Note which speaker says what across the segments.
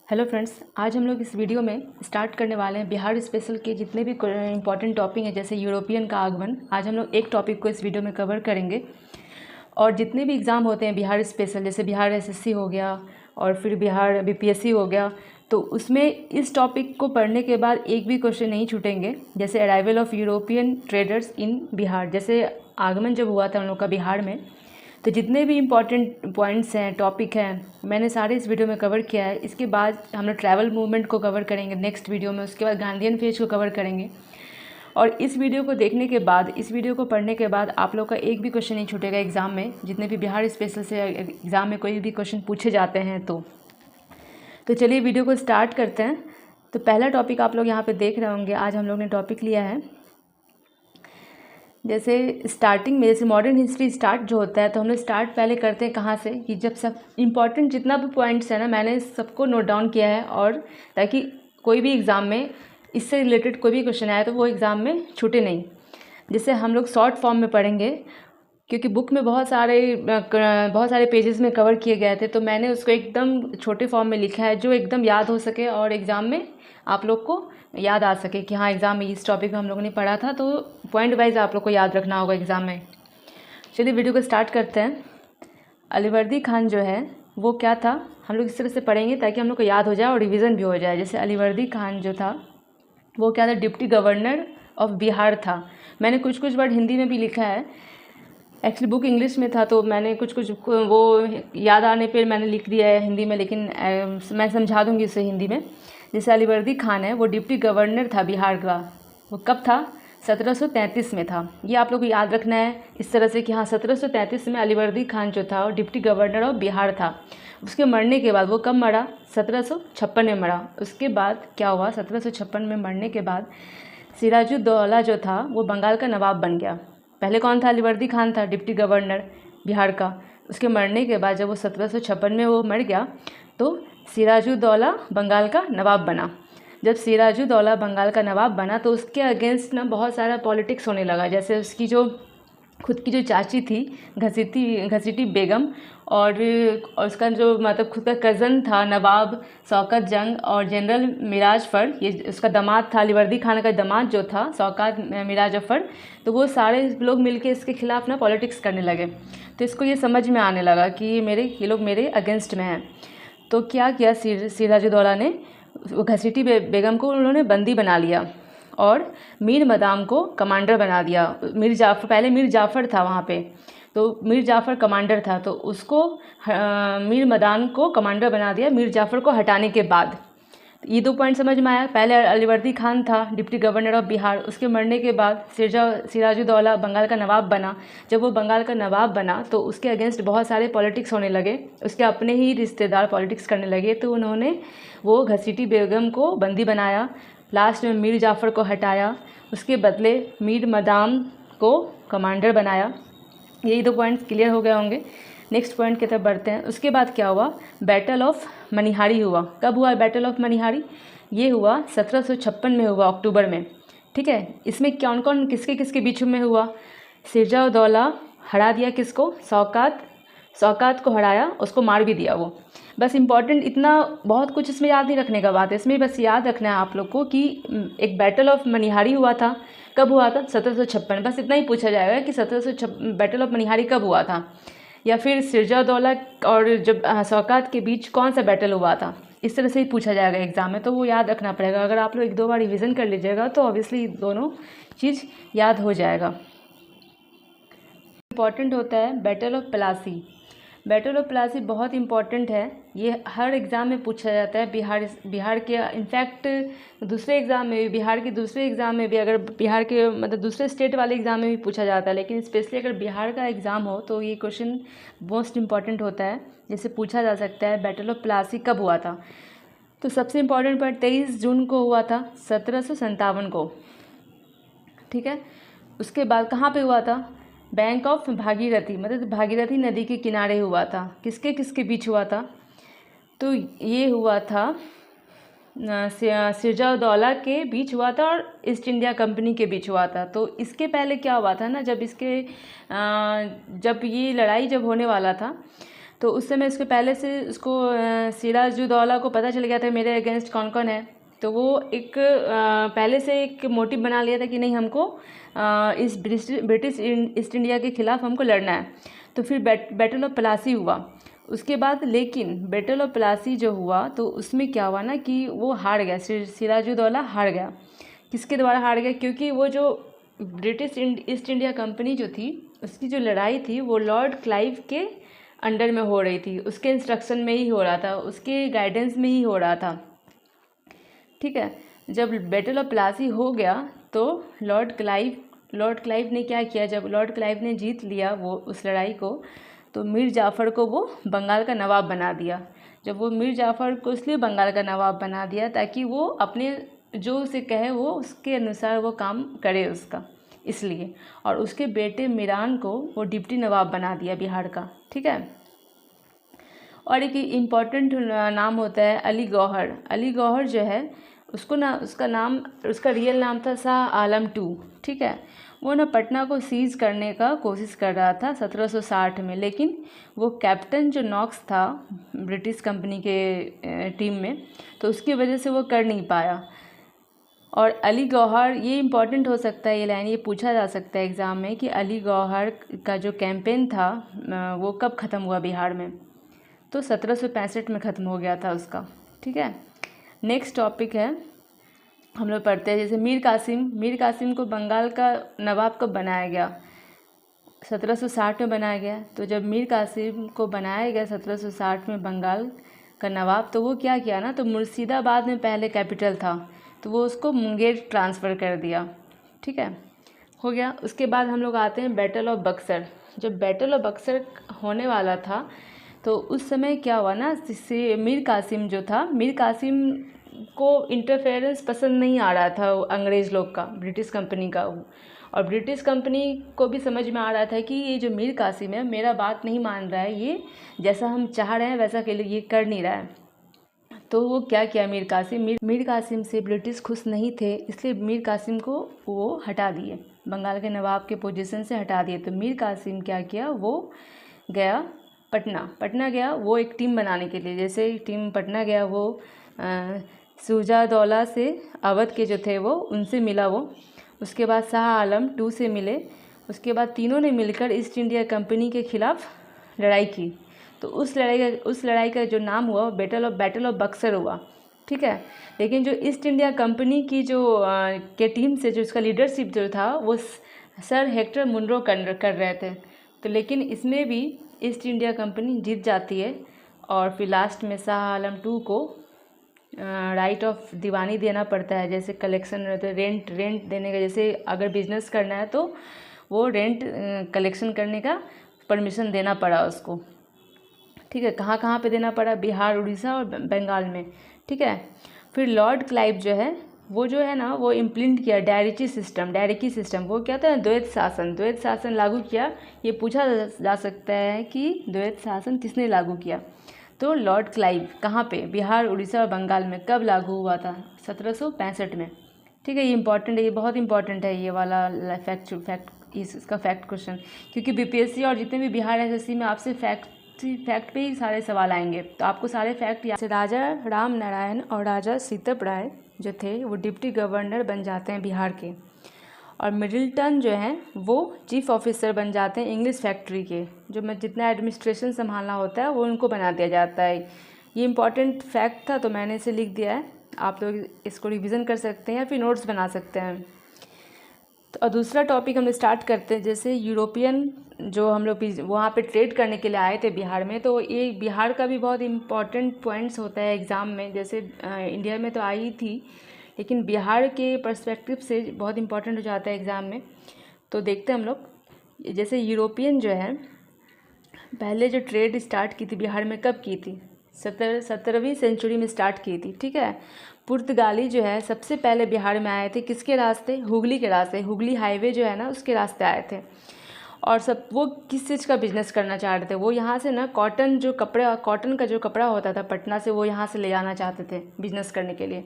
Speaker 1: Hello friends, आज हम लोग इस वीडियो में स्टार्ट करने वाले हैं बिहार स्पेशल के जितने भी इंपॉर्टेंट टॉपिक हैं, जैसे यूरोपियन का आगमन। आज हम लोग एक टॉपिक को इस वीडियो में कवर करेंगे और जितने भी एग्ज़ाम होते हैं बिहार स्पेशल, जैसे बिहार एसएससी हो गया और फिर बिहार बीपीएससी हो गया, तो उसमें इस टॉपिक को पढ़ने के बाद एक भी क्वेश्चन नहीं छूटेंगे। जैसे अराइवल ऑफ यूरोपियन ट्रेडर्स इन बिहार, जैसे आगमन जब हुआ था हम लोग का बिहार में, तो जितने भी इम्पॉर्टेंट पॉइंट्स हैं, टॉपिक हैं, मैंने सारे इस वीडियो में कवर किया है। इसके बाद हम लोग ट्रैवल मूवमेंट को कवर करेंगे नेक्स्ट वीडियो में, उसके बाद गांधीयन फेज को कवर करेंगे। और इस वीडियो को देखने के बाद, इस वीडियो को पढ़ने के बाद आप लोग का एक भी क्वेश्चन नहीं छूटेगा एग्ज़ाम में, जितने भी बिहार स्पेशल से एग्ज़ाम में कोई भी क्वेश्चन पूछे जाते हैं। तो चलिए वीडियो को स्टार्ट करते हैं। तो पहला टॉपिक आप लोग यहाँ पे देख रहे होंगे। आज हम लोग ने टॉपिक लिया है, जैसे स्टार्टिंग में, जैसे मॉडर्न हिस्ट्री स्टार्ट जो होता है, तो हम लोग स्टार्ट पहले करते हैं कहाँ से, कि जब सब इम्पॉर्टेंट जितना भी पॉइंट्स है ना, मैंने सबको नोट डाउन किया है, और ताकि कोई भी एग्ज़ाम में इससे रिलेटेड कोई भी क्वेश्चन आया तो वो एग्ज़ाम में छूटे नहीं। जैसे हम लोग शॉर्ट फॉर्म में पढ़ेंगे, क्योंकि बुक में बहुत सारे पेजेस में कवर किए गए थे, तो मैंने उसको एकदम छोटे फॉर्म में लिखा है, जो एकदम याद हो सके और एग्ज़ाम में आप लोग को याद आ सके कि हाँ, एग्ज़ाम में इस टॉपिक में हम लोगों ने पढ़ा था, तो पॉइंट वाइज आप लोग को याद रखना होगा एग्ज़ाम में। चलिए वीडियो को स्टार्ट करते हैं। अलीवर्दी खान जो है वो क्या था, हम लोग इस तरह से पढ़ेंगे ताकि हम लोग को याद हो जाए और रिवीजन भी हो जाए। जैसे अलीवर्दी खान जो था वो क्या था, डिप्टी गवर्नर ऑफ बिहार था। मैंने कुछ कुछ वर्ड हिंदी में भी लिखा है, एक्चुअली बुक इंग्लिश में था, तो मैंने कुछ कुछ वो याद आने पर मैंने लिख दिया है हिंदी में, लेकिन मैं समझा दूँगी उसे हिंदी में। जैसे अलीवर्दी खान है वो डिप्टी गवर्नर था बिहार का। वो कब था? 1733 में था। ये आप लोग को याद रखना है इस तरह से कि हाँ, 1733 में अलीवर्दी खान जो था वो डिप्टी गवर्नर ऑफ बिहार था। उसके मरने के बाद, वो कब मरा? 1756 में मरा। उसके बाद क्या हुआ, 1756 में मरने के बाद सिराजुद्दौला जो था वो बंगाल का नवाब बन गया। पहले कौन था? अलीवर्दी खान था, डिप्टी गवर्नर बिहार का। उसके मरने के बाद जब वो 1756 में वो मर गया, तो सिराजुद्दौला बंगाल का नवाब बना। जब सिराजुद्दौला बंगाल का नवाब बना तो उसके अगेंस्ट ना बहुत सारा पॉलिटिक्स होने लगा। जैसे उसकी जो खुद की जो चाची थी घसीटी बेगम, और उसका जो मतलब खुद का कज़न था नवाब शौकत जंग और जनरल मिराज फर, ये उसका दामाद था, अलीवर्दी खान का दामाद जो था शौकत मिराज फर, तो वो सारे लोग मिलके इसके खिलाफ ना पॉलिटिक्स करने लगे। तो इसको ये समझ में आने लगा कि ये लोग मेरे अगेंस्ट में हैं। तो क्या किया सिराजुद्दौला ने, घसीटी बेगम को उन्होंने बंदी बना लिया और मीर मदाम को कमांडर बना दिया। पहले मीर जाफ़र था वहाँ पे, तो मीर जाफ़र कमांडर था, तो उसको मीर मदाम को कमांडर बना दिया मीर जाफ़र को हटाने के बाद। ये दो पॉइंट समझ में आया। पहले अलीवर्दी खान था डिप्टी गवर्नर ऑफ बिहार, उसके मरने के बाद सिराजुद्दौला बंगाल का नवाब बना। जब वो बंगाल का नवाब बना तो उसके अगेंस्ट बहुत सारे पॉलिटिक्स होने लगे, उसके अपने ही रिश्तेदार पॉलिटिक्स करने लगे, तो उन्होंने वो घसीटी बेगम को बंदी बनाया, लास्ट में मीर जाफ़र को हटाया, उसके बदले मीर मदाम को कमांडर बनाया। यही दो पॉइंट्स क्लियर हो गए होंगे। नेक्स्ट पॉइंट की तरफ बढ़ते हैं। उसके बाद क्या हुआ, बैटल ऑफ मनिहारी हुआ। कब हुआ बैटल ऑफ मनिहारी? ये हुआ 1756 में हुआ, अक्टूबर में। ठीक है, इसमें कौन कौन किसके किसके बीच में हुआ? सिराजुद्दौला हरा दिया किसको? शौकत को हराया, उसको मार भी दिया वो। बस इम्पॉर्टेंट इतना, बहुत कुछ इसमें याद नहीं रखने का बात है, इसमें बस याद रखना है आप लोग को कि एक बैटल ऑफ मनिहारी हुआ था। कब हुआ था? 1756। बस इतना ही पूछा जाएगा कि बैटल ऑफ मनिहारी कब हुआ था, या फिर सिराजुद्दौला और जब शौकत के बीच कौन सा बैटल हुआ था। इस तरह से ही पूछा जाएगा एग्ज़ाम में, तो वो याद रखना पड़ेगा। अगर आप लोग एक दो बार रिविज़न कर लीजिएगा तो ऑब्वियसली दोनों चीज़ याद हो जाएगा। इम्पॉर्टेंट होता है battle of Plassey. Battle of Plassey बहुत इंपॉर्टेंट है, ये हर एग्ज़ाम में पूछा जाता है। बिहार के इनफैक्ट दूसरे एग्ज़ाम में भी, बिहार के दूसरे एग्ज़ाम में भी, अगर बिहार के मतलब दूसरे स्टेट वाले एग्ज़ाम में भी पूछा जाता है, लेकिन स्पेशली अगर बिहार का एग्ज़ाम हो तो ये क्वेश्चन मोस्ट इंपॉर्टेंट होता है, जिससे पूछा जा सकता है बैटल ऑफ प्लासी कब हुआ था। तो सबसे इम्पॉर्टेंट पॉइंट 23 जून को हुआ था, 1757 को। ठीक है, उसके बाद कहाँ पर हुआ था? बैंक ऑफ भागीरथी, मतलब भागीरथी नदी के किनारे हुआ था। किसके किसके बीच हुआ था? तो ये हुआ था सिराजुद्दौला के बीच हुआ था और ईस्ट इंडिया कंपनी के बीच हुआ था। तो इसके पहले क्या हुआ था ना, जब ये लड़ाई जब होने वाला था, तो उस समय उसके पहले से उसको सिराजुद्दौला को पता चल गया था मेरे अगेंस्ट कौन कौन है। तो वो एक पहले से एक मोटिव बना लिया था कि नहीं, हमको इस ब्रिटिश ईस्ट इंडिया के ख़िलाफ़ हमको लड़ना है। तो फिर बैटल ऑफ प्लासी हुआ उसके बाद। लेकिन बैटल ऑफ प्लासी जो हुआ तो उसमें क्या हुआ ना कि वो हार गया, सिराजुद्दौला हार गया। किसके द्वारा हार गया? क्योंकि वो जो ब्रिटिश ईस्ट इंडिया कंपनी जो थी उसकी जो लड़ाई थी वो लॉर्ड क्लाइव के अंडर में हो रही थी, उसके इंस्ट्रक्शन में ही हो रहा था, उसके गाइडेंस में ही हो रहा था। ठीक है, जब बैटल ऑफ प्लासी हो गया तो लॉर्ड क्लाइव ने क्या किया, जब लॉर्ड क्लाइव ने जीत लिया वो उस लड़ाई को, तो मीर जाफ़र को वो बंगाल का नवाब बना दिया। जब वो मीर जाफ़र को इसलिए बंगाल का नवाब बना दिया ताकि वो अपने जो उसे कहे वो उसके अनुसार वो काम करे उसका, इसलिए। और उसके बेटे मीरान को वो डिप्टी नवाब बना दिया बिहार का। ठीक है, और एक इम्पॉर्टेंट नाम होता है अली गौहर। अली गौहर जो है उसको ना उसका रियल नाम था शाह आलम II। ठीक है, वो ना पटना को सीज करने का कोशिश कर रहा था 1760 में, लेकिन वो कैप्टन जो नॉक्स था ब्रिटिश कंपनी के टीम में, तो उसकी वजह से वो कर नहीं पाया। और अली गौहर, ये इम्पॉर्टेंट हो सकता है, ये लाइन ये पूछा जा सकता है एग्ज़ाम में कि अली गौहर का जो कैंपेन था वो कब ख़त्म हुआ बिहार में? तो 1765 में ख़त्म हो गया था उसका। ठीक है, नेक्स्ट टॉपिक है, हम लोग पढ़ते हैं जैसे मीर कासिम को बंगाल का नवाब कब बनाया गया? 1760 में बनाया गया। तो जब मीर कासिम को बनाया गया 1760 में बंगाल का नवाब, तो वो क्या किया ना, तो मुर्शिदाबाद में पहले कैपिटल था तो वो उसको मुंगेर ट्रांसफ़र कर दिया। ठीक है, हो गया। उसके बाद हम लोग आते हैं बैटल ऑफ बक्सर। जब बैटल ऑफ बक्सर होने वाला था तो उस समय क्या हुआ ना, मीर कासिम जो था, मीर कासिम को इंटरफेरेंस पसंद नहीं आ रहा था अंग्रेज़ लोग का, ब्रिटिश कंपनी का। और ब्रिटिश कंपनी को भी समझ में आ रहा था कि ये जो मीर कासिम है मेरा बात नहीं मान रहा है, ये जैसा हम चाह रहे हैं वैसा के लिए ये कर नहीं रहा है। तो वो क्या किया मीर कासिम से ब्रिटिश खुश नहीं थे, इसलिए मीर कासिम को वो हटा दिए, बंगाल के नवाब के पोजीशन से हटा दिए। तो मीर कासिम क्या किया, वो गया पटना गया वो एक टीम बनाने के लिए। जैसे टीम पटना गया, वो शुजादौला से अवध के जो थे वो उनसे मिला वो, उसके बाद शाह आलम II से मिले, उसके बाद तीनों ने मिलकर ईस्ट इंडिया कंपनी के ख़िलाफ़ लड़ाई की। तो उस लड़ाई का जो नाम हुआ बैटल ऑफ बक्सर हुआ। ठीक है, लेकिन जो ईस्ट इंडिया कंपनी की जो के टीम से जो उसका लीडरशिप जो था वो सर हेक्टर मुनरो कर रहे थे। तो लेकिन इसमें भी ईस्ट इंडिया कंपनी जीत जाती है और फिर लास्ट में शाह आलम II को राइट ऑफ दीवानी देना पड़ता है, जैसे कलेक्शन रेंट देने का। जैसे अगर बिजनेस करना है तो वो रेंट कलेक्शन करने का परमिशन देना पड़ा उसको। ठीक है, कहाँ पे देना पड़ा? बिहार, उड़ीसा और बंगाल में। ठीक है, फिर लॉर्ड क्लाइव जो है वो जो है ना वो इम्प्लीमेंट किया डायरेकी सिस्टम। वो क्या था? द्वैत शासन लागू किया। ये पूछा जा सकता है कि द्वैत शासन किसने लागू किया? तो लॉर्ड क्लाइव। कहाँ पे? बिहार, उड़ीसा और बंगाल में। कब लागू हुआ था? 1765 में। ठीक है, ये इंपॉर्टेंट है, ये बहुत इंपॉर्टेंट है ये वाला इसका फैक्ट क्वेश्चन, क्योंकि बीपीएससी और जितने भी बिहार एसएससी में आपसे फैक्ट पे ही सारे सवाल आएंगे, तो आपको सारे फैक्ट याद। राजा राम नारायण और राजा सीतप राय जो थे वो डिप्टी गवर्नर बन जाते हैं बिहार के, और मिडिल्टन जो हैं वो चीफ ऑफिसर बन जाते हैं इंग्लिश फैक्ट्री के। जो मैं जितना एडमिनिस्ट्रेशन संभालना होता है वो उनको बना दिया जाता है। ये इंपॉर्टेंट फैक्ट था तो मैंने इसे लिख दिया है, आप लोग इसको रिवीजन कर सकते हैं या फिर नोट्स बना सकते हैं। तो और दूसरा टॉपिक हम स्टार्ट करते हैं, जैसे यूरोपियन जो हम लोग वहाँ पे ट्रेड करने के लिए आए थे बिहार में, तो ये बिहार का भी बहुत इम्पॉर्टेंट पॉइंट्स होता है एग्ज़ाम में। जैसे इंडिया में तो आई थी, लेकिन बिहार के पर्सपेक्टिव से बहुत इम्पॉर्टेंट हो जाता है एग्ज़ाम में। तो देखते हैं हम लोग, जैसे यूरोपियन जो है पहले जो ट्रेड स्टार्ट की थी बिहार में, कब की थी? 17वीं सेंचुरी में स्टार्ट की थी। ठीक है, पुर्तगाली जो है सबसे पहले बिहार में आए थे, किसके रास्ते? हुगली के रास्ते। हुगली हाईवे जो है ना उसके रास्ते आए थे। और सब वो किस चीज़ का बिजनेस करना चाह रहे थे? वो यहाँ से ना कॉटन का जो कपड़ा होता था पटना से, वो यहाँ से ले जाना चाहते थे बिजनेस करने के लिए।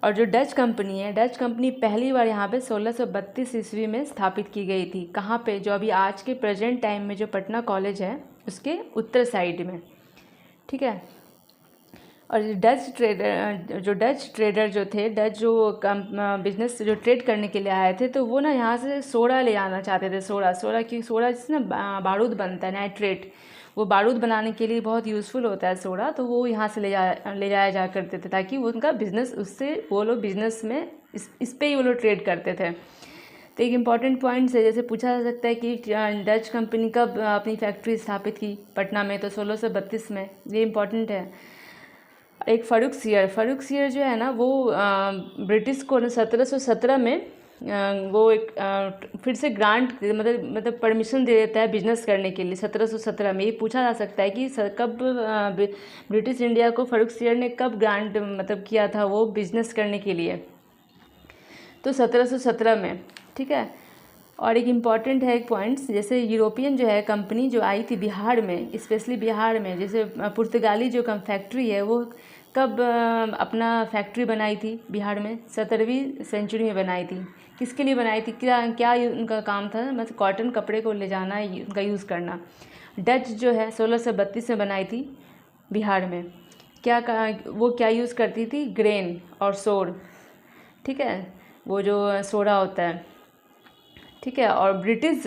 Speaker 1: और जो डच कंपनी है, डच कंपनी पहली बार यहाँ पे 1632 ईस्वी में स्थापित की गई थी। कहाँ पे? जो अभी आज के प्रेजेंट टाइम में जो पटना कॉलेज है उसके उत्तर साइड में, ठीक है। और डच ट्रेडर जो थे, डच जो बिजनेस जो ट्रेड करने के लिए आए थे, तो वो ना यहाँ से सोडा ले आना चाहते थे। सोडा क्योंकि सोडा जिससे ना बारूद बनता है, नाइट्रेट, वो बारूद बनाने के लिए बहुत यूज़फुल होता है सोडा, तो वो यहाँ से ले जाया जा करते थे, ताकि वो उनका बिज़नेस, उससे वो लोग बिज़नेस में इस पे ही वो लोग ट्रेड करते थे। तो एक इम्पॉर्टेंट पॉइंट्स है, जैसे पूछा जा सकता है कि डच कंपनी कब अपनी फैक्ट्री स्थापित की पटना में, तो 1632 में, ये इम्पॉर्टेंट है। एक फ़ारूक सियर जो है ना, वो ब्रिटिश को 1717 में वो एक फिर से ग्रांट मतलब परमिशन दे देता है बिजनेस करने के लिए 1717 में। ये पूछा जा सकता है कि कब ब्रिटिश इंडिया को फ़ारूक सियर ने कब ग्रांट मतलब किया था वो बिजनेस करने के लिए, तो 1717 में, ठीक है। और एक इम्पॉर्टेंट है एक पॉइंट्स, जैसे यूरोपियन जो है कंपनी जो आई थी बिहार में, स्पेशली बिहार में, जैसे पुर्तगाली जो फैक्ट्री है वो कब अपना फैक्ट्री बनाई थी बिहार में, 17वीं सेंचुरी में बनाई थी। किसके लिए बनाई थी, क्या उनका काम था, मतलब कॉटन कपड़े को ले जाना, उनका यूज़ करना। डच जो है 1632 में बनाई थी बिहार में। वो क्या यूज़ करती थी, ग्रेन और सोड, ठीक है, वो जो सोडा होता है, ठीक है। और ब्रिटिश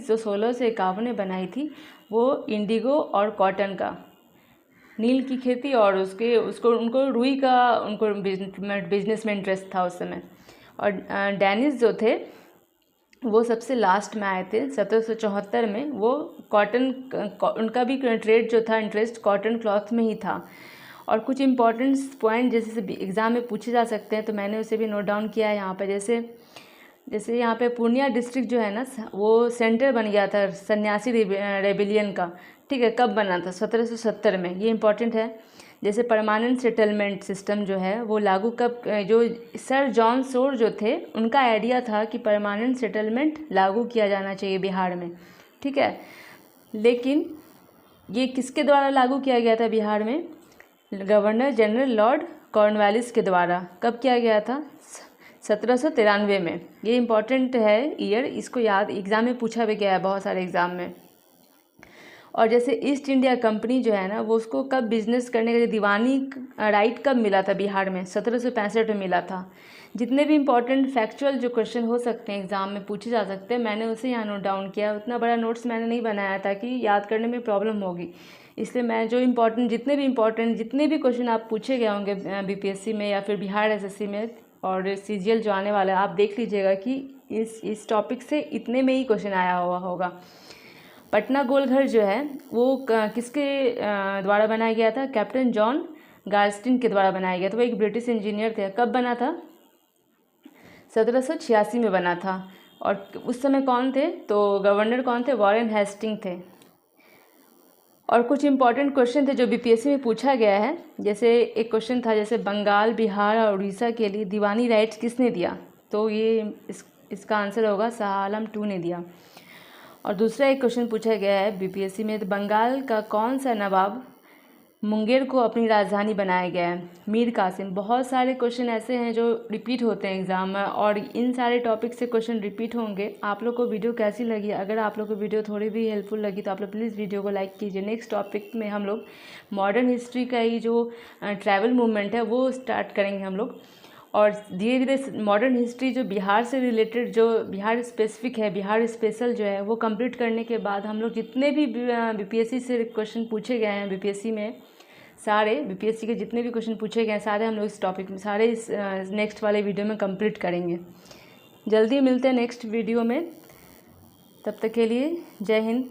Speaker 1: जो 1651 में बनाई थी, वो इंडिगो और कॉटन का, नील की खेती, और उनको रुई का उनको बिजनेस में इंटरेस्ट था उस समय। और डैनिश जो थे वो सबसे लास्ट में आए थे 1774 में। वो कॉटन, उनका भी ट्रेड जो था, इंटरेस्ट कॉटन क्लॉथ में ही था। और कुछ इंपॉर्टेंट पॉइंट जैसे एग्ज़ाम में पूछे जा सकते हैं, तो मैंने उसे भी नोट डाउन किया है यहाँ पर। जैसे यहाँ पे पूर्णिया डिस्ट्रिक्ट जो है ना, वो सेंटर बन गया था सन्यासी रेबिलियन का, ठीक है। कब बना था, 1770 में, ये इंपॉर्टेंट है। जैसे परमानेंट सेटलमेंट सिस्टम जो है वो लागू कब, जो सर जॉन सोर जो थे, उनका आइडिया था कि परमानेंट सेटलमेंट लागू किया जाना चाहिए बिहार में, ठीक है। लेकिन ये किसके द्वारा लागू किया गया था बिहार में, गवर्नर जनरल लॉर्ड कॉर्नवालिस के द्वारा। कब किया गया था, 1793 में। ये इम्पॉर्टेंट है ईयर, इसको याद, एग्ज़ाम में पूछा भी गया है बहुत सारे एग्ज़ाम में। और जैसे ईस्ट इंडिया कंपनी जो है ना, वो उसको कब बिजनेस करने का दीवानी राइट कब मिला था बिहार में, 1765 में मिला था। जितने भी इंपॉर्टेंट फैक्चुअल जो क्वेश्चन हो सकते हैं एग्ज़ाम में पूछे जा सकते हैं, मैंने उसे यहाँ नोट डाउन किया। उतना बड़ा नोट्स मैंने नहीं बनाया ताकि याद करने में प्रॉब्लम होगी, इसलिए मैं जो जितने भी क्वेश्चन आप पूछे गए होंगे बीपीएससी में या फिर बिहार एसएससी में और सीजीएल जो आने वाला है, आप देख लीजिएगा कि इस टॉपिक से इतने में ही क्वेश्चन आया हुआ होगा। पटना गोलघर जो है वो किसके द्वारा बनाया गया था, कैप्टन जॉन गार्स्टिन के द्वारा बनाया गया था। वो एक ब्रिटिश इंजीनियर थे। कब बना था, 1786 में बना था। और उस समय कौन थे, तो गवर्नर कौन थे, वॉरेन हेस्टिंग थे। और कुछ इंपॉर्टेंट क्वेश्चन थे जो बीपीएससी में पूछा गया है। जैसे एक क्वेश्चन था, जैसे बंगाल, बिहार और उड़ीसा के लिए दीवानी राइट्स किसने दिया, तो ये इसका आंसर होगा शाह आलम II ने दिया। और दूसरा एक क्वेश्चन पूछा गया है बीपीएससी में, तो बंगाल का कौन सा नवाब मुंगेर को अपनी राजधानी बनाया गया है, मीर कासिम। बहुत सारे क्वेश्चन ऐसे हैं जो रिपीट होते हैं एग्ज़ाम में, और इन सारे टॉपिक से क्वेश्चन रिपीट होंगे। आप लोग को वीडियो कैसी लगी, अगर आप लोग को वीडियो थोड़ी भी हेल्पफुल लगी तो आप लोग प्लीज़ वीडियो को लाइक कीजिए। नेक्स्ट टॉपिक में हम लोग मॉडर्न हिस्ट्री का ही जो ट्रैवल मूवमेंट है वो स्टार्ट करेंगे हम लोग। और धीरे धीरे मॉडर्न हिस्ट्री जो बिहार से रिलेटेड, जो बिहार स्पेसिफिक है, बिहार स्पेशल जो है, वो कंप्लीट करने के बाद हम लोग जितने भी बीपीएससी से क्वेश्चन पूछे गए हैं बीपीएससी में, सारे बीपीएससी के जितने भी क्वेश्चन पूछे गए हैं, सारे हम लोग इस टॉपिक में, सारे इस नेक्स्ट वाले वीडियो में कंप्लीट करेंगे। जल्दी मिलते हैं नेक्स्ट वीडियो में, तब तक के लिए जय हिंद।